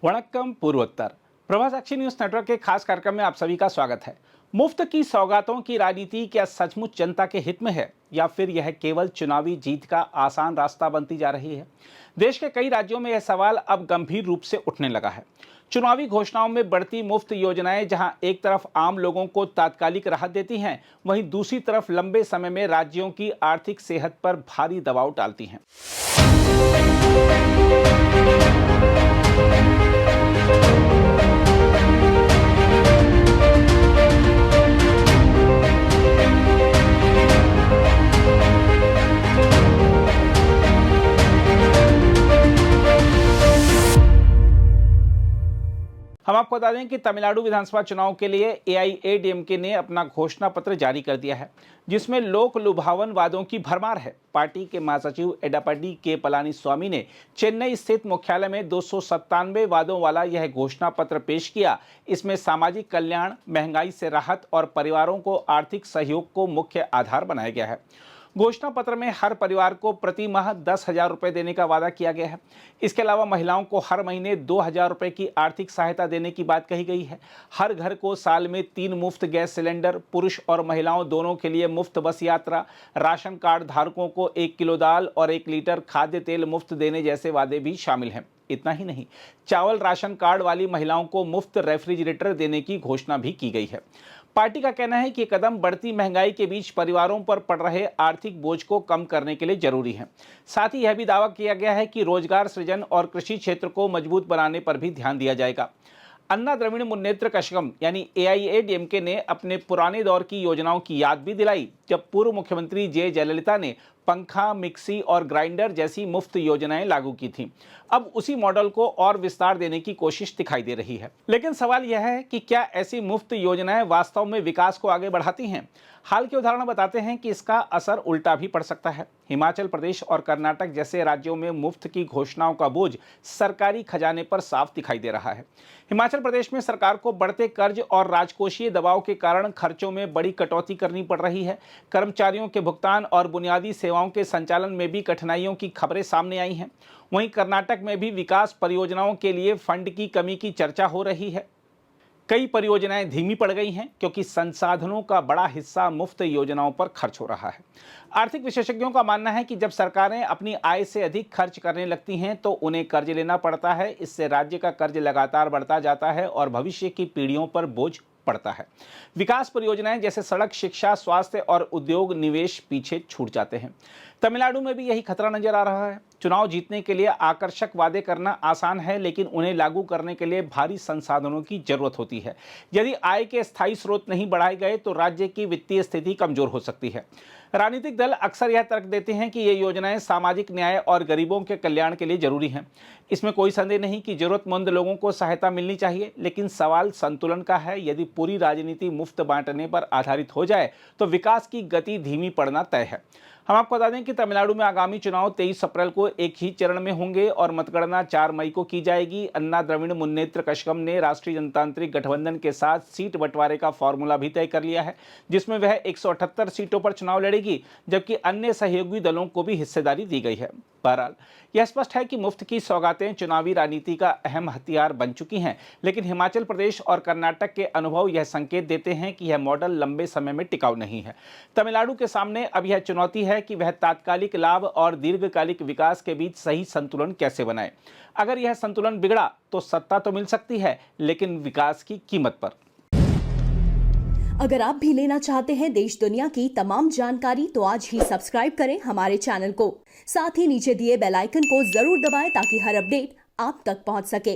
वणक्कम पूर्वोत्तर। Prabhasakshi news network के खास कार्यक्रम में आप सभी का स्वागत है। मुफ्त की सौगातों की राजनीति क्या सचमुच जनता के हित में है या फिर यह केवल चुनावी जीत का आसान रास्ता बनती जा रही है? देश के कई राज्यों में यह सवाल अब गंभीर रूप से उठने लगा है। चुनावी घोषणाओं में बढ़ती मुफ्त योजनाएं जहां एक तरफ आम लोगों को तात्कालिक राहत देती हैं, वहीं दूसरी तरफ लंबे समय में राज्यों की आर्थिक सेहत पर भारी दबाव डालती हैं। हम आपको बता दें कि तमिलनाडु विधानसभा चुनाव के लिए एआईएडीएमके ने अपना घोषणा पत्र जारी कर दिया है, जिसमें लोक लुभावन वादों की भरमार है। पार्टी के महासचिव एडापडी के पलानीस्वामी ने चेन्नई स्थित मुख्यालय में 297 वादों वाला यह घोषणा पत्र पेश किया। इसमें सामाजिक कल्याण, महंगाई से राहत और परिवारों को आर्थिक सहयोग को मुख्य आधार बनाया गया है। घोषणा पत्र में हर परिवार को प्रति माह 10,000 रुपये देने का वादा किया गया है। इसके अलावा महिलाओं को हर महीने 2,000 रुपये की आर्थिक सहायता देने की बात कही गई है। हर घर को साल में 3 मुफ्त गैस सिलेंडर, पुरुष और महिलाओं दोनों के लिए मुफ्त बस यात्रा, राशन कार्ड धारकों को 1 किलो दाल और 1 लीटर खाद्य तेल मुफ्त देने जैसे वादे भी शामिल हैं। इतना ही नहीं, चावल राशन कार्ड वाली महिलाओं को मुफ्त रेफ्रिजरेटर देने की घोषणा भी की गई है। पार्टी का कहना है कि ये कदम बढ़ती महंगाई के बीच परिवारों पर पड़ रहे आर्थिक बोझ को कम करने के लिए जरूरी है। साथ ही यह भी दावा किया गया है कि रोजगार सृजन और कृषि क्षेत्र को मजबूत बनाने पर भी ध्यान दिया जाएगा। अन्ना द्रविड़ मुन्नेत्र कशगम यानी एआईएडीएमके ने अपने पुराने दौर की योजनाओं की याद भी दिलाई, जब पूर्व मुख्यमंत्री जे जयललिता ने पंखा, मिक्सी और ग्राइंडर जैसी मुफ्त योजनाएं लागू की थीं। अब उसी मॉडल को और विस्तार देने की कोशिश दिखाई दे रही है। लेकिन सवाल यह है कि क्या ऐसी मुफ्त योजनाएं वास्तव में विकास को आगे बढ़ाती हैं? हाल के उदाहरण बताते हैं कि इसका असर उल्टा भी पड़ सकता है। हिमाचल प्रदेश और कर्नाटक जैसे राज्यों में मुफ्त की घोषणाओं का बोझ सरकारी खजाने पर साफ दिखाई दे रहा है। हिमाचल प्रदेश में सरकार को बढ़ते कर्ज और राजकोषीय दबाव के कारण खर्चों में बड़ी कटौती करनी पड़ रही है। कर्मचारियों के भुगतान और बुनियादी सेवाओं के संचालन में भी कठिनाइयों की खबरें सामने आई हैं। वहीं कर्नाटक में भी विकास परियोजनाओं के लिए फंड की कमी की चर्चा हो रही है। कई परियोजनाएं धीमी पड़ गई हैं क्योंकि संसाधनों का बड़ा हिस्सा मुफ्त योजनाओं पर खर्च हो रहा है। आर्थिक विशेषज्ञों का मानना है कि जब सरकारें अपनी आय से अधिक खर्च करने लगती हैं तो उन्हें कर्ज लेना पड़ता है। इससे राज्य का कर्ज लगातार बढ़ता जाता है और भविष्य की पीढ़ियों पर बोझ पड़ता है। विकास परियोजनाएं जैसे सड़क, शिक्षा, स्वास्थ्य और उद्योग निवेश पीछे छूट जाते हैं। तमिलनाडु में भी यही खतरा नजर आ रहा है। चुनाव जीतने के लिए आकर्षक वादे करना आसान है, लेकिन उन्हें लागू करने के लिए भारी संसाधनों की जरूरत होती है। यदि आय के स्थायी स्रोत नहीं बढ़ाए गए तो राज्य की वित्तीय स्थिति कमजोर हो सकती है। राजनीतिक दल अक्सर यह तर्क देते हैं कि ये योजनाएं सामाजिक न्याय और गरीबों के कल्याण के लिए जरूरी हैं। इसमें कोई संदेह नहीं कि जरूरतमंद लोगों को सहायता मिलनी चाहिए, लेकिन सवाल संतुलन का है। यदि पूरी राजनीति मुफ्त बांटने पर आधारित हो जाए तो विकास की गति धीमी पड़ना तय है। हम आपको बता दें कि तमिलनाडु में आगामी चुनाव 23 अप्रैल को एक ही चरण में होंगे और मतगणना 4 मई को की जाएगी। अन्ना द्रविड़ मुन्नेत्र कशगम ने राष्ट्रीय जनतांत्रिक गठबंधन के साथ सीट बंटवारे का फॉर्मूला भी तय कर लिया है, जिसमें वह 178 सीटों पर चुनाव लड़ेगी, जबकि अन्य सहयोगी दलों को भी हिस्सेदारी दी गई है। बहरहाल यह स्पष्ट है कि मुफ्त की सौगातें चुनावी राजनीति का अहम हथियार बन चुकी हैं, लेकिन हिमाचल प्रदेश और कर्नाटक के अनुभव यह संकेत देते हैं कि यह मॉडल लंबे समय में टिकाऊ नहीं है। तमिलनाडु के सामने अब यह चुनौती है कि वह तात्कालिक लाभ और दीर्घकालिक विकास के बीच सही संतुलन कैसे बनाए। अगर यह संतुलन बिगड़ा तो सत्ता तो मिल सकती है, लेकिन विकास की कीमत पर। अगर आप भी लेना चाहते हैं देश दुनिया की तमाम जानकारी तो आज ही सब्सक्राइब करें हमारे चैनल को। साथ ही नीचे दिए बेल आइकन को जरूर दबाएं ताकि हर अपडेट आप तक पहुंच सके।